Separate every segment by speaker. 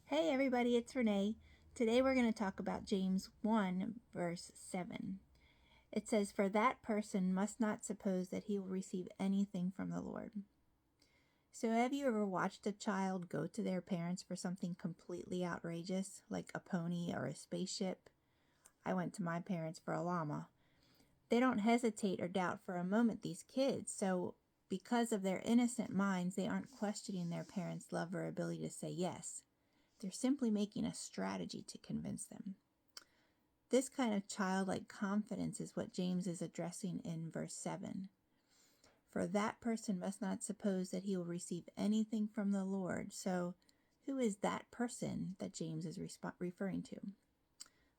Speaker 1: Hey everybody, it's Renee. Today we're going to talk about James 1, verse 7. It says, "For that person must not suppose that he will receive anything from the Lord." So have you ever watched a child go to their parents for something completely outrageous, like a pony or a spaceship? I went to my parents for a llama. They don't hesitate or doubt for a moment, these kids, so because of their innocent minds, they aren't questioning their parents' love or ability to say yes. They're simply making a strategy to convince them. This kind of childlike confidence is what James is addressing in verse 7. For that person must not suppose that he will receive anything from the Lord. So, who is that person that James is referring to?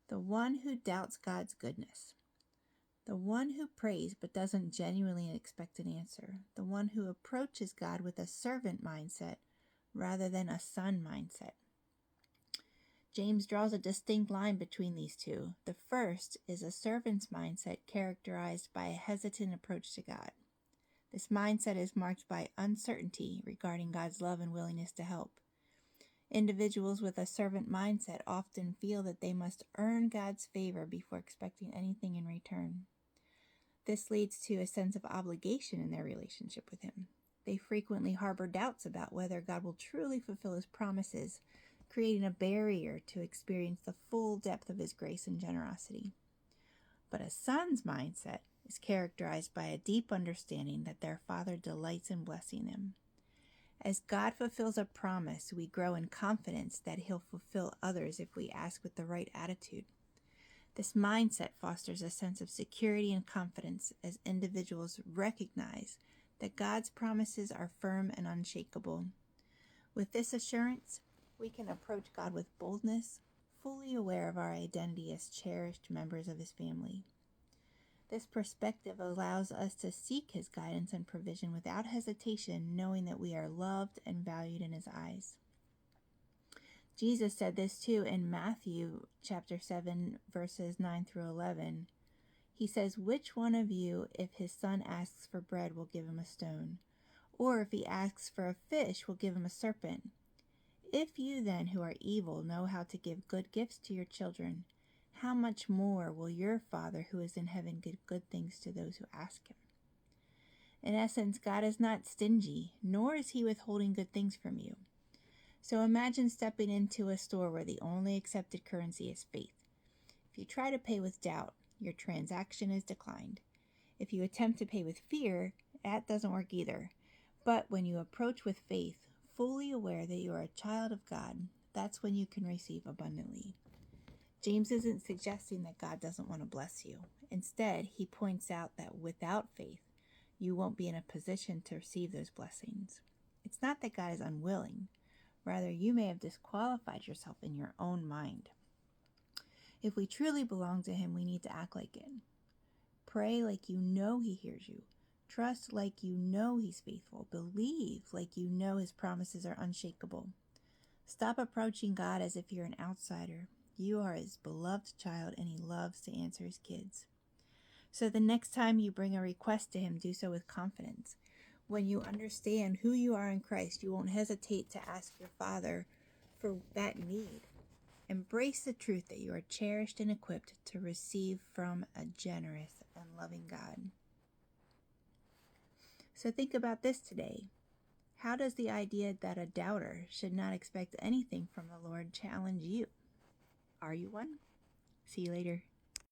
Speaker 1: The one who doubts God's goodness. The one who prays but doesn't genuinely expect an answer. The one who approaches God with a servant mindset rather than a son mindset. James draws a distinct line between these two. The first is a servant's mindset characterized by a hesitant approach to God. This mindset is marked by uncertainty regarding God's love and willingness to help. Individuals with a servant mindset often feel that they must earn God's favor before expecting anything in return. This leads to a sense of obligation in their relationship with Him. They frequently harbor doubts about whether God will truly fulfill His promises, creating a barrier to experience the full depth of His grace and generosity. But a son's mindset is characterized by a deep understanding that their Father delights in blessing them. As God fulfills a promise, we grow in confidence that He'll fulfill others if we ask with the right attitude. This mindset fosters a sense of security and confidence as individuals recognize that God's promises are firm and unshakable. With this assurance, we can approach God with boldness, fully aware of our identity as cherished members of His family. This perspective allows us to seek His guidance and provision without hesitation, knowing that we are loved and valued in His eyes. Jesus said this too in Matthew chapter 7, verses 9 through 11. He says, "Which one of you, if his son asks for bread, will give him a stone? Or if he asks for a fish, will give him a serpent? If you then, who are evil, know how to give good gifts to your children, how much more will your Father who is in heaven give good things to those who ask Him?" In essence, God is not stingy, nor is He withholding good things from you. So imagine stepping into a store where the only accepted currency is faith. If you try to pay with doubt, your transaction is declined. If you attempt to pay with fear, that doesn't work either. But when you approach with faith, fully aware that you are a child of God, that's when you can receive abundantly. James isn't suggesting that God doesn't want to bless you. Instead, he points out that without faith, you won't be in a position to receive those blessings. It's not that God is unwilling. Rather, you may have disqualified yourself in your own mind. If we truly belong to Him, we need to act like it. Pray like you know He hears you. Trust like you know He's faithful. Believe like you know His promises are unshakable. Stop approaching God as if you're an outsider. You are His beloved child, and He loves to answer His kids. So the next time you bring a request to Him, do so with confidence. When you understand who you are in Christ, you won't hesitate to ask your Father for that need. Embrace the truth that you are cherished and equipped to receive from a generous and loving God. So think about this today. How does the idea that a doubter should not expect anything from the Lord challenge you? Are you one? See you later.